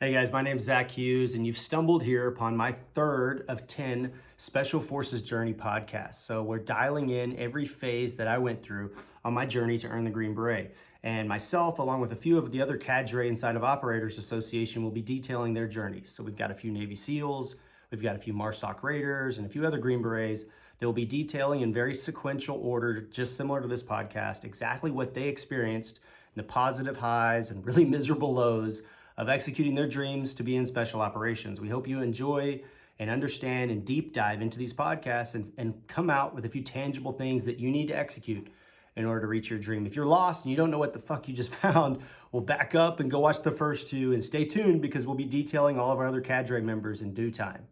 Hey guys, my name's Zack Hughes, and you've stumbled here upon my third of 10 Special Forces Journey podcasts. So we're dialing in every phase that I went through on my journey to earn the Green Beret. And myself, along with a few of the other Cadre inside of Operators Association, will be detailing their journeys. So we've got a few Navy SEALs, we've got a few MARSOC Raiders, and a few other Green Berets. They'll be detailing in very sequential order, just similar to this podcast, exactly what they experienced, the positive highs and really miserable lows of executing their dreams to be in special operations. We hope you enjoy and understand and deep dive into these podcasts and come out with a few tangible things that you need to execute in order to reach your dream. If you're lost and you don't know what the fuck you just found, we'll back up and go watch the first two and stay tuned because we'll be detailing all of our other Cadre members in due time.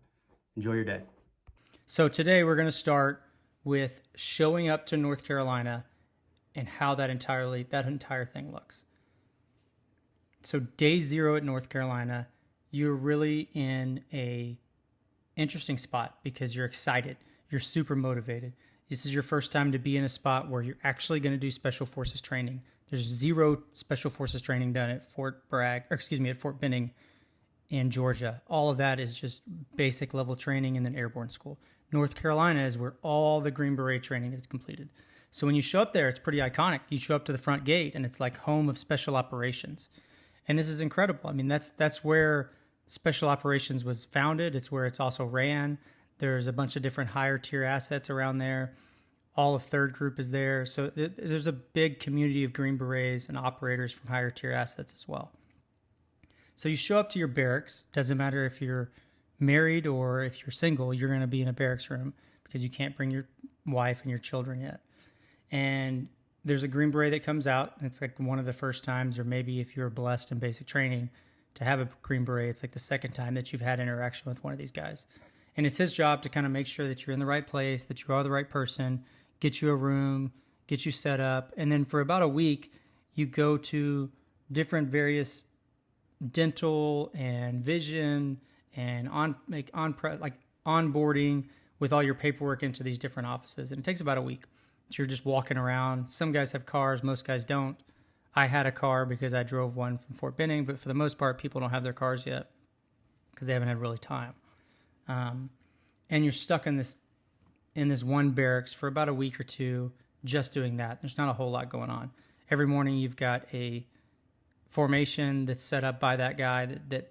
Enjoy your day. So today we're going to start with showing up to North Carolina and how that entire thing looks. So day 0 at North Carolina, you're really in a interesting spot because you're excited. You're super motivated. This is your first time to be in a spot where you're actually going to do Special Forces training. There's 0 Special Forces training done at Fort Benning in Georgia. All of that is just basic level training and then airborne school. North Carolina is where all the Green Beret training is completed. So when you show up there, it's pretty iconic. You show up to the front gate and it's like home of special operations. And this is incredible. I mean, that's where Special Operations was founded. It's where it's also ran. There's a bunch of different higher tier assets around there. All of 3rd Group is there. So there's a big community of Green Berets and operators from higher tier assets as well. So you show up to your barracks. Doesn't matter if you're married or if you're single, you're going to be in a barracks room because you can't bring your wife and your children yet. And there's a Green Beret that comes out, and it's like one of the first times, or maybe if you're blessed in basic training to have a Green Beret, it's like the second time that you've had interaction with one of these guys. And it's his job to kind of make sure that you're in the right place, that you are the right person, get you a room, get you set up. And then for about a week, you go to different various dental and vision and onboarding with all your paperwork into these different offices. And it takes about a week. So you're just walking around. Some guys have cars, most guys don't. I had a car because I drove one from Fort Benning, but for the most part, people don't have their cars yet because they haven't had really time. And you're stuck in this one barracks for about a week or two, just doing that. There's not a whole lot going on. Every morning you've got a formation that's set up by that guy,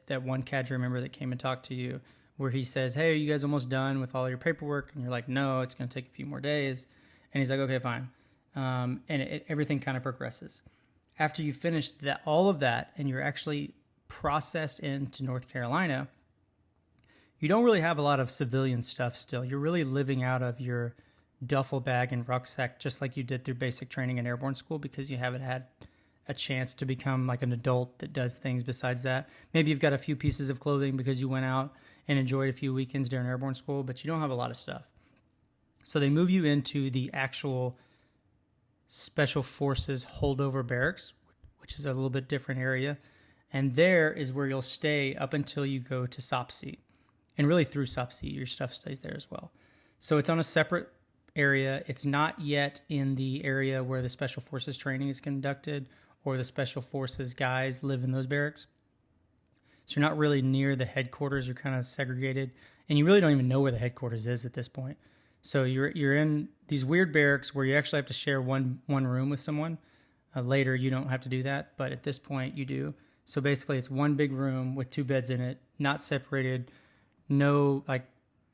that one Cadre member that came and talked to you, where he says, "Hey, are you guys almost done with all your paperwork?" And you're like, "No, it's going to take a few more days." And he's like, "Okay, fine." Everything kind of progresses. After you finish all of that and you're actually processed into North Carolina, you don't really have a lot of civilian stuff still. You're really living out of your duffel bag and rucksack just like you did through basic training and airborne school because you haven't had a chance to become like an adult that does things besides that. Maybe you've got a few pieces of clothing because you went out and enjoyed a few weekends during airborne school, but you don't have a lot of stuff. So they move you into the actual Special Forces holdover barracks, which is a little bit different area. And there is where you'll stay up until you go to SOPC. And really through SOPC, your stuff stays there as well. So it's on a separate area. It's not yet in the area where the Special Forces training is conducted or the Special Forces guys live in those barracks. So you're not really near the headquarters. You're kind of segregated. And you really don't even know where the headquarters is at this point. So you're in these weird barracks where you actually have to share one room with someone. Later, you don't have to do that, but at this point, you do. So basically, it's one big room with 2 beds in it, not separated, no like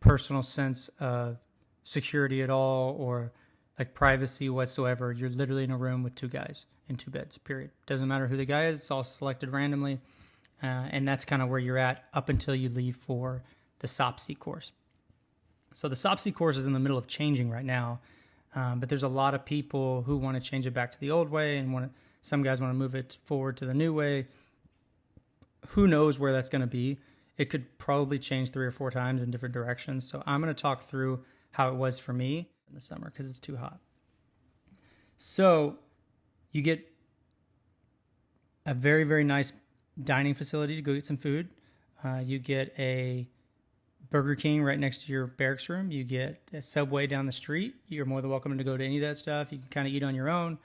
personal sense of security at all or like privacy whatsoever. You're literally in a room with 2 guys in 2 beds, period. Doesn't matter who the guy is. It's all selected randomly, and that's kind of where you're at up until you leave for the SOPC course. So the SOPC course is in the middle of changing right now, but there's a lot of people who want to change it back to the old way and some guys want to move it forward to the new way. Who knows where that's going to be? It could probably change 3 or 4 times in different directions. So I'm going to talk through how it was for me in the summer because it's too hot. So you get a very, very nice dining facility to go get some food. You get a Burger King right next to your barracks room. You get a Subway down the street. You're more than welcome to go to any of that stuff. You can kind of eat on your own.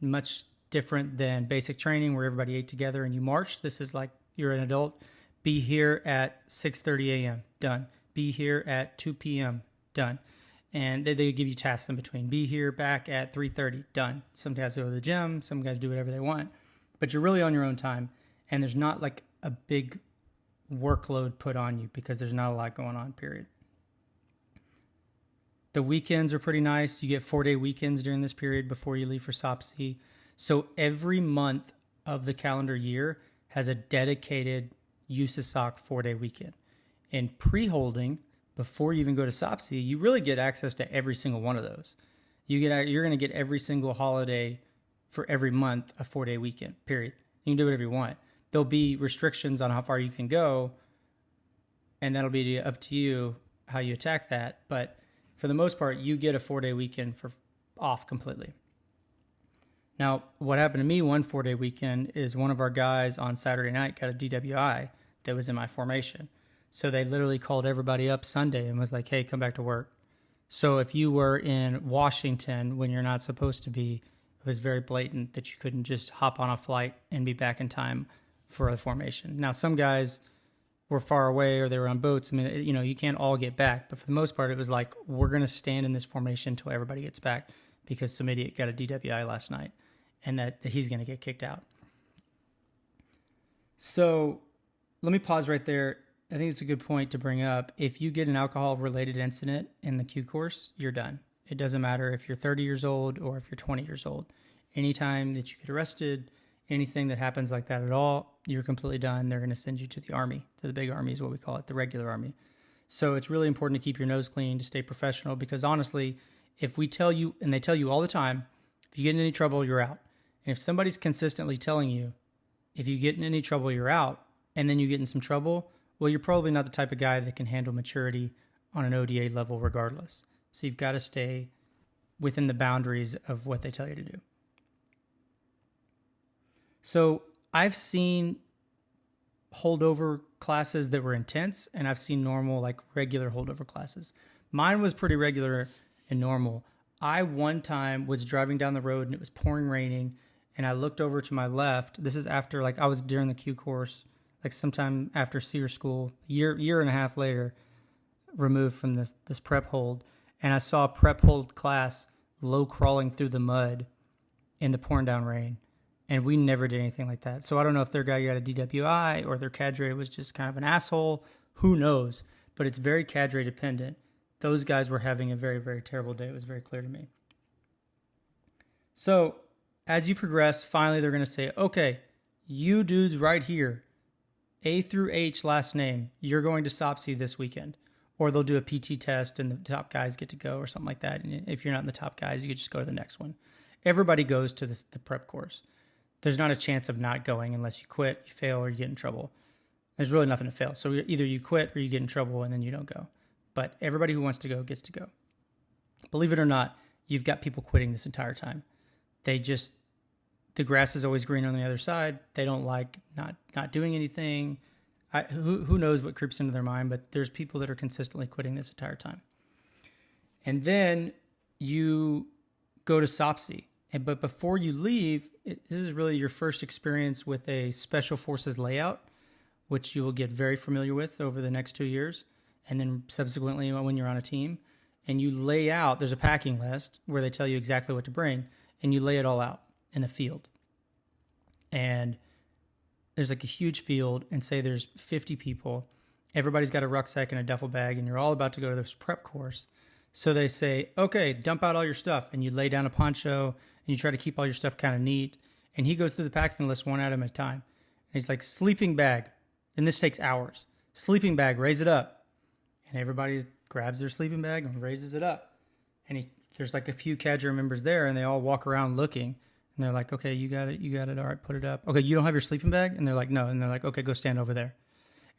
Much different than basic training where everybody ate together and you marched. This is like you're an adult Be here at 6:30 a.m. Done. Be here at 2 p.m. Done. And they give you tasks in between. Be here back at 3:30. Done. Some guys go to the gym. Some guys do whatever they want. But you're really on your own time. And there's not like a big workload put on you because there's not a lot going on, period. The weekends are pretty nice. You get 4-day weekends during this period before you leave for SOPC. So every month of the calendar year has a dedicated USASOC 4-day weekend. And pre-holding, before you even go to SOPC, you really get access to every single one of those. You're going to get every single holiday for every month, a 4-day weekend, period. You can do whatever you want. There'll be restrictions on how far you can go, and that'll be up to you how you attack that. But for the most part, you get a 4-day weekend off completely. Now, what happened to me one 4-day weekend is one of our guys on Saturday night got a DWI that was in my formation. So they literally called everybody up Sunday and was like, hey, come back to work. So if you were in Washington when you're not supposed to be, it was very blatant that you couldn't just hop on a flight and be back in time for a formation. Now, some guys were far away or they were on boats. I mean, you can't all get back. But for the most part, it was like, we're going to stand in this formation until everybody gets back because some idiot got a DWI last night and that he's going to get kicked out. So let me pause right there. I think it's a good point to bring up. If you get an alcohol-related incident in the Q course, you're done. It doesn't matter if you're 30 years old or if you're 20 years old. Anytime that you get arrested, anything that happens like that at all, you're completely done. They're going to send you to the Army, to the big Army is what we call it, the regular Army. So it's really important to keep your nose clean, to stay professional, because honestly, if we tell you, and they tell you all the time, if you get in any trouble, you're out. And if somebody's consistently telling you, if you get in any trouble, you're out, and then you get in some trouble, well, you're probably not the type of guy that can handle maturity on an ODA level regardless. So you've got to stay within the boundaries of what they tell you to do. So I've seen holdover classes that were intense, and I've seen normal, like regular holdover classes. Mine was pretty regular and normal. I one time was driving down the road and it was pouring raining, and I looked over to my left. This is after, like, I was during the Q course, like sometime after SEER school, year and a half later, removed from this prep hold, and I saw a prep hold class low crawling through the mud in the pouring down rain. And we never did anything like that. So I don't know if their guy got a DWI or their cadre was just kind of an asshole. Who knows? But it's very cadre dependent. Those guys were having a very, very terrible day. It was very clear to me. So as you progress, finally they're going to say, okay, you dudes right here, A through H last name, you're going to SOPC this weekend. Or they'll do a PT test and the top guys get to go or something like that. And if you're not in the top guys, you just go to the next one. Everybody goes to the prep course. There's not a chance of not going unless you quit, you fail, or you get in trouble. There's really nothing to fail. So either you quit or you get in trouble and then you don't go. But everybody who wants to go gets to go. Believe it or not, you've got people quitting this entire time. The grass is always green on the other side. They don't like not doing anything. Who knows what creeps into their mind, but there's people that are consistently quitting this entire time. And then you go to SOPC. But before you leave, this is really your first experience with a Special Forces layout, which you will get very familiar with over the next 2 years, and then subsequently when you're on a team. And you lay out, there's a packing list where they tell you exactly what to bring, and you lay it all out in the field. And there's like a huge field, and say there's 50 people. Everybody's got a rucksack and a duffel bag, and you're all about to go to this prep course. So they say, okay, dump out all your stuff, and you lay down a poncho, and you try to keep all your stuff kind of neat. And he goes through the packing list one item at a time. And he's like, sleeping bag. And this takes hours. Sleeping bag, raise it up. And everybody grabs their sleeping bag and raises it up. And there's like a few cadre members there, and they all walk around looking. And they're like, okay, you got it. All right, put it up. Okay, you don't have your sleeping bag? And they're like, no. And they're like, okay, go stand over there.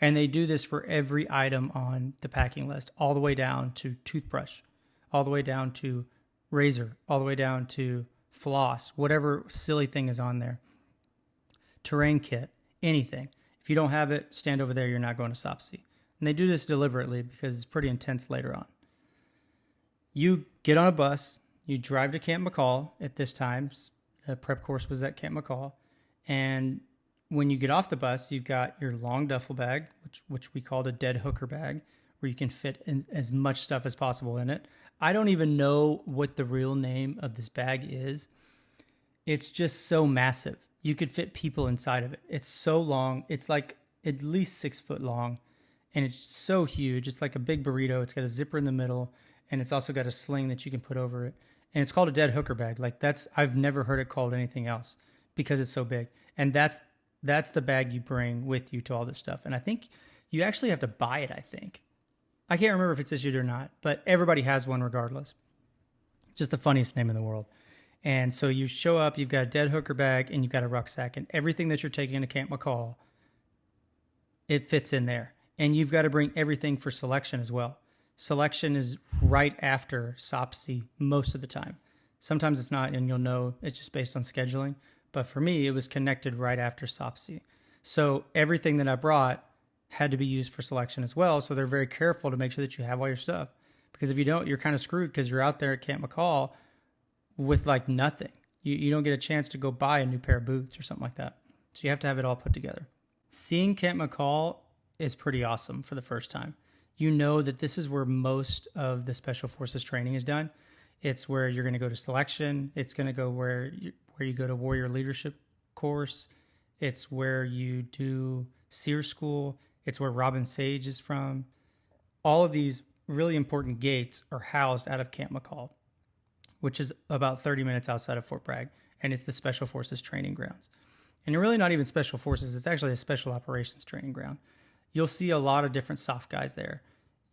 And they do this for every item on the packing list, all the way down to toothbrush, all the way down to razor, all the way down to floss, whatever silly thing is on there. Terrain kit, anything. If you don't have it, stand over there, you're not going to SOPC. And they do this deliberately because it's pretty intense later on. You get on a bus, you drive to Camp McCall at this time. The prep course was at Camp McCall. And when you get off the bus, you've got your long duffel bag, which we called a dead hooker bag, where you can fit in as much stuff as possible in it. I don't even know what the real name of this bag is. It's just so massive. You could fit people inside of it. It's so long. It's like at least 6 foot long, and it's so huge. It's like a big burrito. It's got a zipper in the middle, and it's also got a sling that you can put over it. And it's called a dead hooker bag. Like I've never heard it called anything else because it's so big. And that's the bag you bring with you to all this stuff. And I think you actually have to buy it, I think. I can't remember if it's issued or not, but everybody has one regardless. It's just the funniest name in the world. And so you show up, you've got a dead hooker bag, and you've got a rucksack, and everything that you're taking into Camp McCall, it fits in there. And you've got to bring everything for selection as well. Selection is right after SOPC most of the time. Sometimes it's not, and you'll know it's just based on scheduling. But for me, it was connected right after SOPC. So everything that I brought had to be used for selection as well. So they're very careful to make sure that you have all your stuff. Because if you don't, you're kind of screwed because you're out there at Camp McCall with like nothing. You don't get a chance to go buy a new pair of boots or something like that. So you have to have it all put together. Seeing Camp McCall is pretty awesome for the first time. You know that this is where most of the Special Forces training is done. It's where you're going to go to selection. It's going to go where you go to warrior leadership course. It's where you do SEER school. It's where Robin Sage is from. All of these really important gates are housed out of Camp McCall, which is about 30 minutes outside of Fort Bragg, and it's the Special Forces training grounds. And you're really not even Special Forces. It's actually a Special Operations training ground. You'll see a lot of different soft guys there.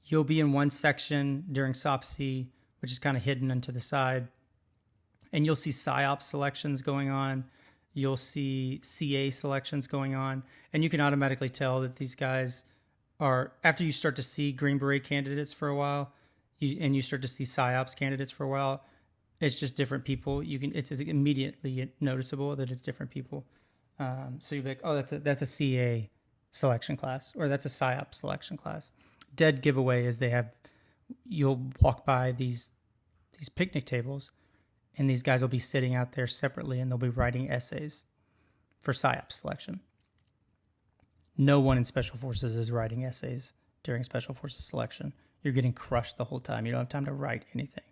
You'll be in one section during SOPC, which is kind of hidden into the side, and you'll see PSYOP selections going on. You'll see CA selections going on, and you can automatically tell that these guys are, after you start to see Green Beret candidates for a while, and you start to see PSYOPs candidates for a while, it's just different people. It's immediately noticeable that it's different people. So you'll be like, oh, that's a CA selection class, or that's a PSYOP selection class. Dead giveaway is you'll walk by these picnic tables, and these guys will be sitting out there separately, and they'll be writing essays for PSYOP selection. No one in Special Forces is writing essays during Special Forces selection. You're getting crushed the whole time. You don't have time to write anything.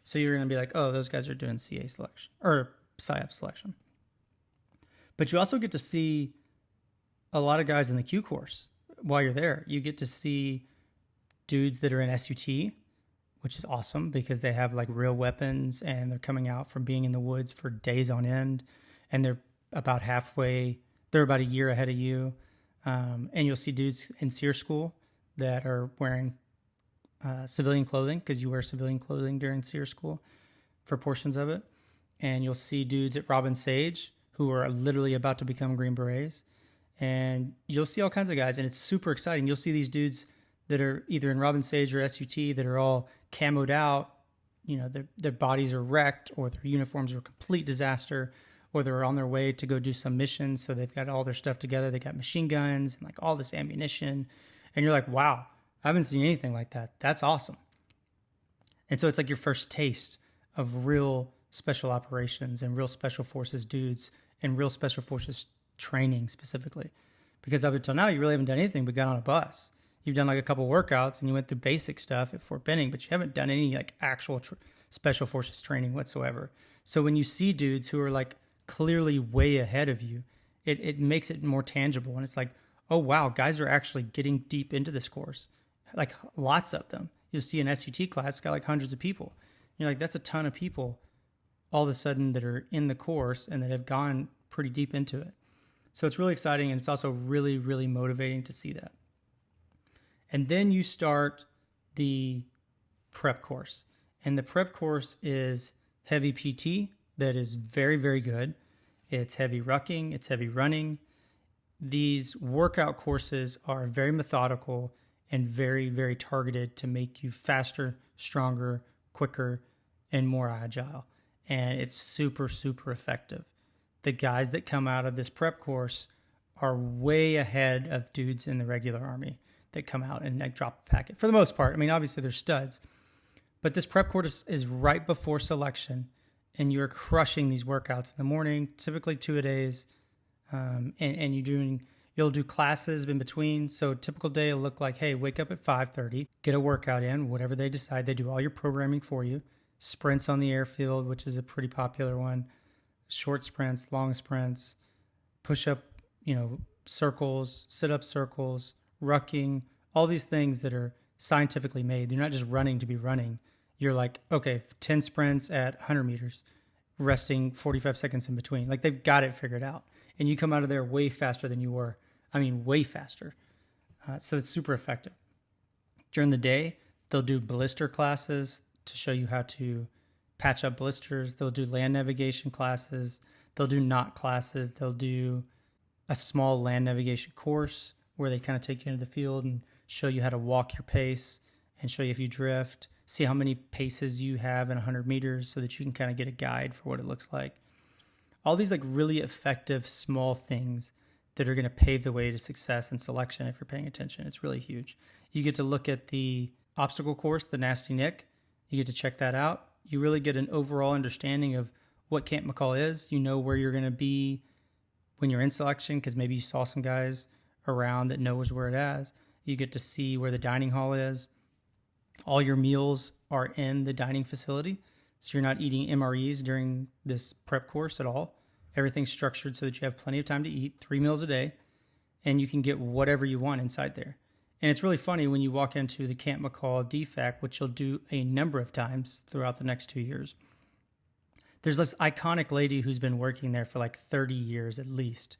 So you're going to be like, oh, those guys are doing CA selection or PSYOP selection. But you also get to see a lot of guys in the Q course while you're there. You get to see dudes that are in SUT, which is awesome because they have like real weapons and they're coming out from being in the woods for days on end, and they're about a year ahead of you. And you'll see dudes in SEER school that are wearing civilian clothing, because you wear civilian clothing during SEER school for portions of it. And you'll see dudes at Robin Sage who are literally about to become Green Berets. And you'll see all kinds of guys, and it's super exciting. You'll see these dudes that are either in Robin Sage or SUT that are all camoed out. You know, their bodies are wrecked, or their uniforms are a complete disaster, or they're on their way to go do some mission. So they've got all their stuff together. They got machine guns and like all this ammunition. And you're like, wow, I haven't seen anything like that. That's awesome. And so it's like your first taste of real special operations and real Special Forces dudes and real Special Forces training specifically. Because up until now, you really haven't done anything but got on a bus. You've done like a couple workouts and you went through basic stuff at Fort Benning, but you haven't done any like actual Special Forces training whatsoever. So when you see dudes who are like clearly way ahead of you, it makes it more tangible. And it's like, oh, wow, guys are actually getting deep into this course. Like lots of them. You'll see an SUT class got like hundreds of people. You're like, that's a ton of people all of a sudden that are in the course and that have gone pretty deep into it. So it's really exciting, and it's also really, really motivating to see that. And then you start the prep course. And the prep course is heavy PT that is very, very good. It's heavy rucking. It's heavy running. These workout courses are very methodical and very, very targeted to make you faster, stronger, quicker, and more agile. And it's super, super effective. The guys that come out of this prep course are way ahead of dudes in the regular Army that come out and like drop a packet. For the most part, I mean, obviously they're studs, but this prep course is right before selection, and you're crushing these workouts in the morning, typically 2 a days, and you'll do classes in between. So a typical day will look like, hey, wake up at 5:30, get a workout in, whatever they decide. They do all your programming for you. Sprints on the airfield, which is a pretty popular one. Short sprints, long sprints, push up, circles, sit up circles, rucking, all these things that are scientifically made. You're not just running to be running. You're like, okay, 10 sprints at 100 meters, resting 45 seconds in between. Like they've got it figured out. And you come out of there way faster than you were. I mean, way faster. So it's super effective. During the day, they'll do blister classes to show you how to patch up blisters. They'll do land navigation classes. They'll do knot classes. They'll do a small land navigation course where they kind of take you into the field and show you how to walk your pace and show you if you drift, see how many paces you have in 100 meters so that you can kind of get a guide for what it looks like. All these like really effective small things that are going to pave the way to success and selection if you're paying attention. It's really huge. You get to look at the obstacle course, the Nasty Nick. You get to check that out. You really get an overall understanding of what Camp McCall is. You know where you're going to be when you're in selection because maybe you saw some guys around that knows where it is. You get to see where the dining hall is. All your meals are in the dining facility, so you're not eating MREs during this prep course at all. Everything's structured so that you have plenty of time to eat, 3 meals a day, and you can get whatever you want inside there. And it's really funny when you walk into the Camp McCall DFAC, which you'll do a number of times throughout the next 2 years. There's this iconic lady who's been working there for like 30 years at least.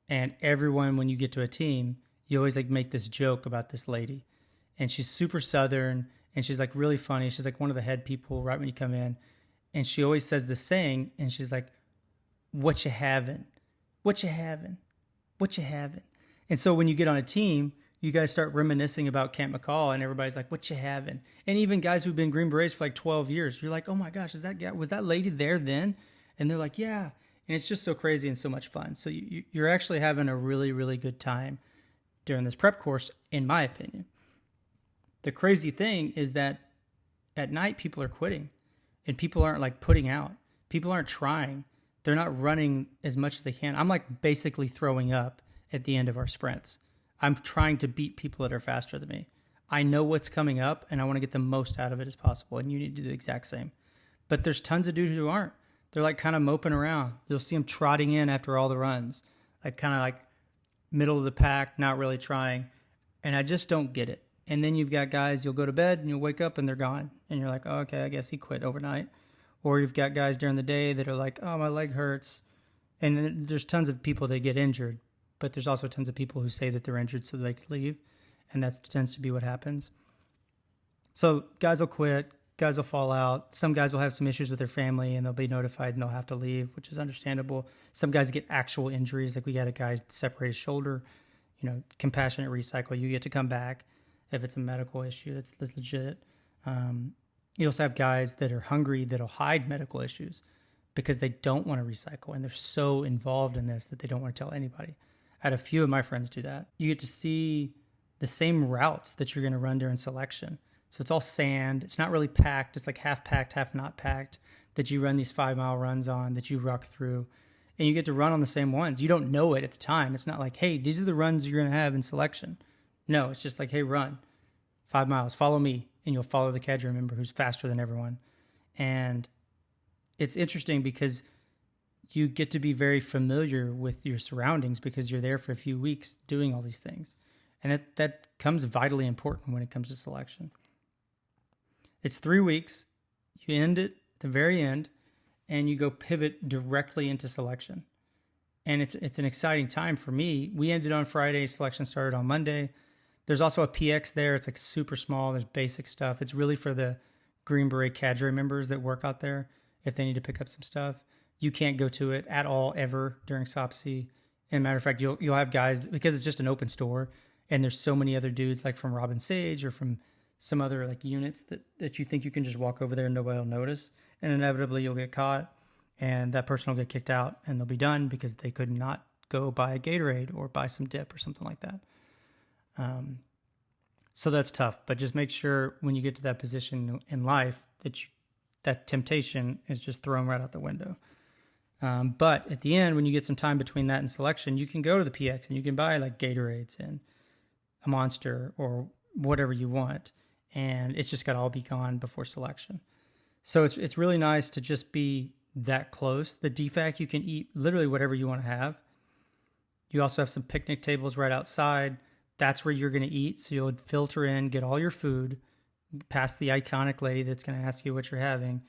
And everyone, when you get to a team, you always like make this joke about this lady. And she's super Southern, and she's like really funny. She's like one of the head people right when you come in. And she always says this saying, and she's like, "What you having? What you having? What you having?" And so when you get on a team, you guys start reminiscing about Camp McCall, and everybody's like, "What you having?" And even guys who've been Green Berets for like 12 years, you're like, "Oh my gosh, was that lady there then?" And they're like, "Yeah." And it's just so crazy and so much fun. So you're actually having a really, really good time during this prep course, in my opinion. The crazy thing is that at night, people are quitting, and people aren't like putting out. People aren't trying. They're not running as much as they can. I'm like basically throwing up at the end of our sprints. I'm trying to beat people that are faster than me. I know what's coming up, and I want to get the most out of it as possible, and you need to do the exact same. But there's tons of dudes who aren't. They're like kind of moping around. You'll see them trotting in after all the runs, like kind of like middle of the pack, not really trying. And I just don't get it. And then you've got guys, you'll go to bed and you'll wake up and they're gone. And you're like, oh, okay, I guess he quit overnight. Or you've got guys during the day that are like, oh, my leg hurts. And then there's tons of people that get injured. But there's also tons of people who say that they're injured so they could leave. And that tends to be what happens. So guys will quit. Guys will fall out. Some guys will have some issues with their family and they'll be notified and they'll have to leave, which is understandable. Some guys get actual injuries. Like we got a guy separate his shoulder. Compassionate recycle. You get to come back if it's a medical issue that's legit. You also have guys that are hungry that'll hide medical issues because they don't want to recycle and they're so involved in this that they don't want to tell anybody. I had a few of my friends do that. You get to see the same routes that you're going to run during selection. So it's all sand. It's not really packed. It's like half packed, half not packed that you run these 5-mile runs on that you ruck through. And you get to run on the same ones. You don't know it at the time. It's not like, hey, these are the runs you're going to have in selection. No, it's just like, hey, run 5 miles, follow me, and you'll follow the Cadre member who's faster than everyone. And it's interesting because you get to be very familiar with your surroundings because you're there for a few weeks doing all these things. And that comes vitally important when it comes to selection. It's 3 weeks. You end it at the very end, and you go pivot directly into selection. And it's an exciting time for me. We ended on Friday. Selection started on Monday. There's also a PX there. It's like super small. There's basic stuff. It's really for the Green Beret Cadre members that work out there if they need to pick up some stuff. You can't go to it at all ever during SOPC. And matter of fact, you'll have guys, because it's just an open store, and there's so many other dudes like from Robin Sage or from some other like units that you think you can just walk over there and nobody will notice. And inevitably you'll get caught and that person will get kicked out and they'll be done because they could not go buy a Gatorade or buy some dip or something like that. So that's tough, but just make sure when you get to that position in life that that temptation is just thrown right out the window. But at the end, when you get some time between that and selection, you can go to the PX and you can buy like Gatorades and a Monster or whatever you want. And it's just got to all be gone before selection. So it's really nice to just be that close. The DFAC, you can eat literally whatever you want to have. You also have some picnic tables right outside. That's where you're going to eat. So you'll filter in, get all your food, past the iconic lady that's going to ask you what you're having.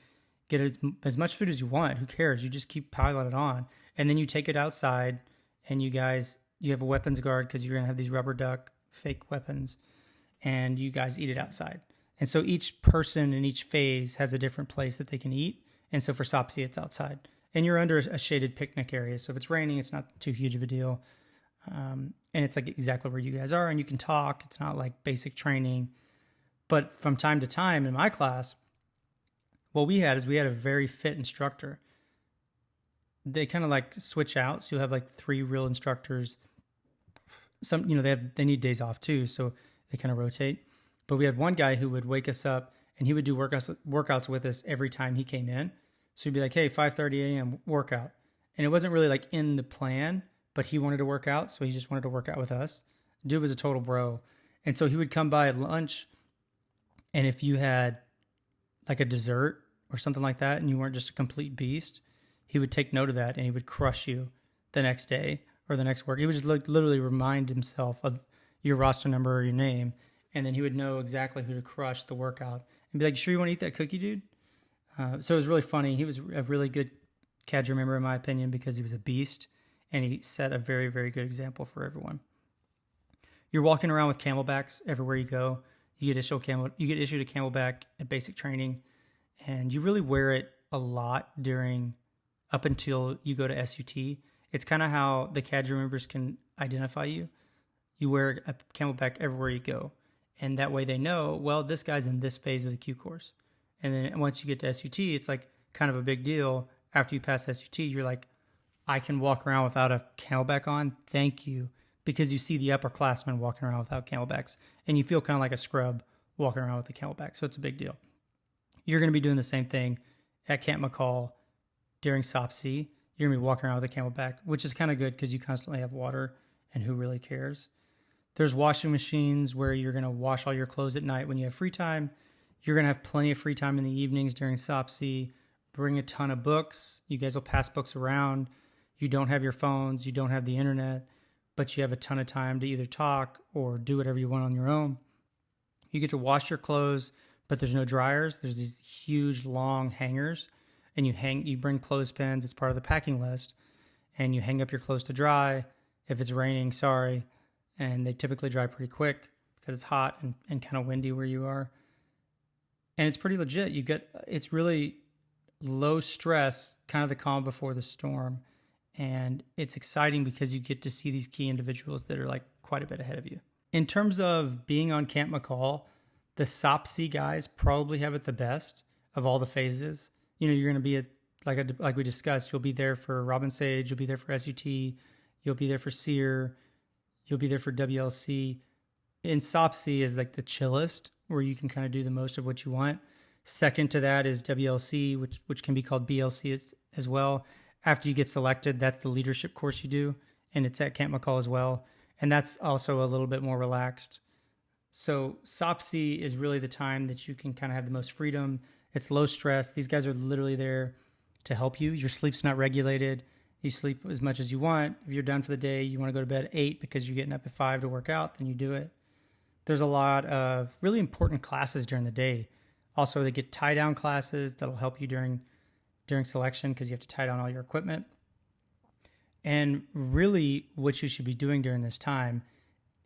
Get as much food as you want. Who cares? You just keep piling it on. And then you take it outside and you have a weapons guard because you're going to have these rubber duck fake weapons. And you guys eat it outside. And so each person in each phase has a different place that they can eat. And so for SOPC, it's outside. And you're under a shaded picnic area. So if it's raining, it's not too huge of a deal. And it's like exactly where you guys are. And you can talk. It's not like basic training. But from time to time in my class, what we had a very fit instructor. They kind of like switch out. So you'll have like 3 real instructors. Some, they need days off too. So they kind of rotate. But we had one guy who would wake us up and he would do workouts with us every time he came in. So he'd be like, hey, 5:30 a.m. workout. And it wasn't really like in the plan, but he wanted to work out. So he just wanted to work out with us. Dude was a total bro. And so he would come by at lunch. And if you had like a dessert or something like that and you weren't just a complete beast, he would take note of that and he would crush you the next day or the next work. He would just literally remind himself of your roster number or your name. And then he would know exactly who to crush the workout and be like, sure you want to eat that cookie, dude? So it was really funny. He was a really good Cadre member, in my opinion, because he was a beast and he set a very, very good example for everyone. You're walking around with camelbacks everywhere you go. You get issued a camelback at basic training, and you really wear it a lot up until you go to SUT. It's kind of how the Cadre members can identify you. You wear a camelback everywhere you go. And that way they know, well, this guy's in this phase of the Q course. And then once you get to SUT, it's like kind of a big deal. After you pass SUT, you're like, I can walk around without a camelback on. Thank you. Because you see the upperclassmen walking around without camelbacks. And you feel kind of like a scrub walking around with a camelback. So it's a big deal. You're going to be doing the same thing at Camp McCall during SOPC. You're going to be walking around with a camelback, which is kind of good because you constantly have water. And who really cares? There's washing machines where you're going to wash all your clothes at night when you have free time. You're going to have plenty of free time in the evenings during SOPC. Bring a ton of books. You guys will pass books around. You don't have your phones. You don't have the internet, but you have a ton of time to either talk or do whatever you want on your own. You get to wash your clothes, but there's no dryers. There's these huge, long hangers, and you bring clothespins. It's part of the packing list, and you hang up your clothes to dry. If it's raining, sorry. And they typically dry pretty quick because it's hot and kind of windy where you are. And it's pretty legit. It's really low stress, kind of the calm before the storm. And it's exciting because you get to see these key individuals that are like quite a bit ahead of you. In terms of being on Camp McCall, the SOPC guys probably have it the best of all the phases. You're going to be like we discussed, you'll be there for Robin Sage, you'll be there for SUT, you'll be there for SEER, you'll be there for WLC. In SOPC is like the chillest, where you can kind of do the most of what you want. Second to that is WLC, which can be called BLC as well. After you get selected, that's the leadership course you do, and it's at Camp McCall as well. And that's also a little bit more relaxed. So SOPC is really the time that you can kind of have the most freedom. It's low stress. These guys are literally there to help you. Your sleep's not regulated. You sleep as much as you want. If you're done for the day, you want to go to bed at 8 because you're getting up at 5 to work out, then you do it. There's a lot of really important classes during the day. Also, they get tie-down classes that'll help you during selection because you have to tie down all your equipment. And really what you should be doing during this time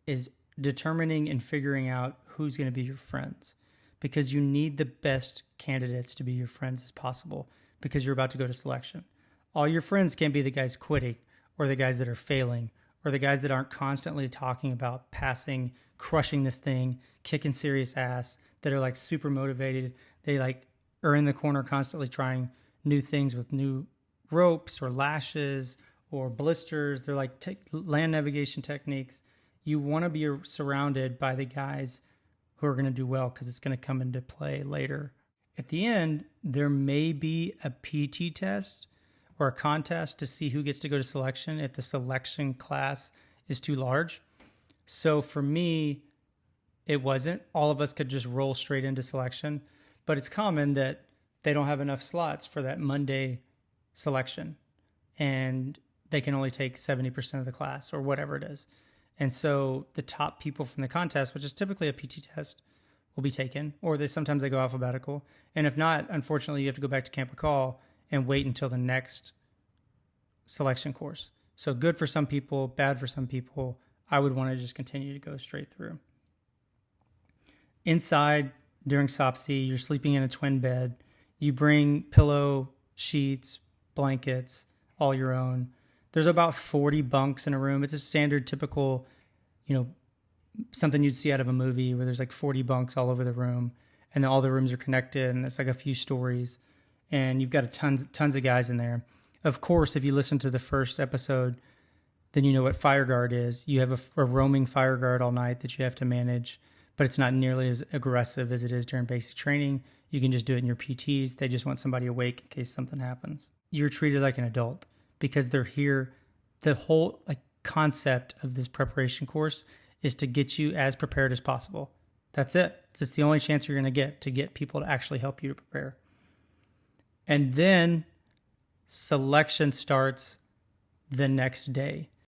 is determining and figuring out who's going to be your friends, because you need the best candidates to be your friends as possible because you're about to go to selection. All your friends can't be the guys quitting or the guys that are failing or the guys that aren't constantly talking about passing, crushing this thing, kicking serious ass, that are like super motivated. They like are in the corner constantly trying new things with new ropes or lashes or blisters. They're like land navigation techniques. You want to be surrounded by the guys who are going to do well because it's going to come into play later. At the end, there may be a PT test or a contest to see who gets to go to selection if the selection class is too large. So for me, it wasn't. All of us could just roll straight into selection, but it's common that they don't have enough slots for that Monday selection, and they can only take 70% of the class or whatever it is. And so the top people from the contest, which is typically a PT test, will be taken, or sometimes they go alphabetical. And if not, unfortunately, you have to go back to Camp Call and wait until the next selection course. So good for some people, bad for some people. I would want to just continue to go straight through. Inside, during SOPC, you're sleeping in a twin bed. You bring pillow, sheets, blankets, all your own. There's about 40 bunks in a room. It's a standard, typical, something you'd see out of a movie where there's like 40 bunks all over the room, and then all the rooms are connected, and it's like a few stories, and you've got tons of guys in there. Of course, if you listen to the first episode, then you know what fire guard is. You have a roaming fire guard all night that you have to manage, but it's not nearly as aggressive as it is during basic training. You can just do it in your PTs. They just want somebody awake in case something happens. You're treated like an adult because they're here. The whole concept of this preparation course is to get you as prepared as possible. That's it. It's the only chance you're going to get people to actually help you to prepare. And then selection starts the next day.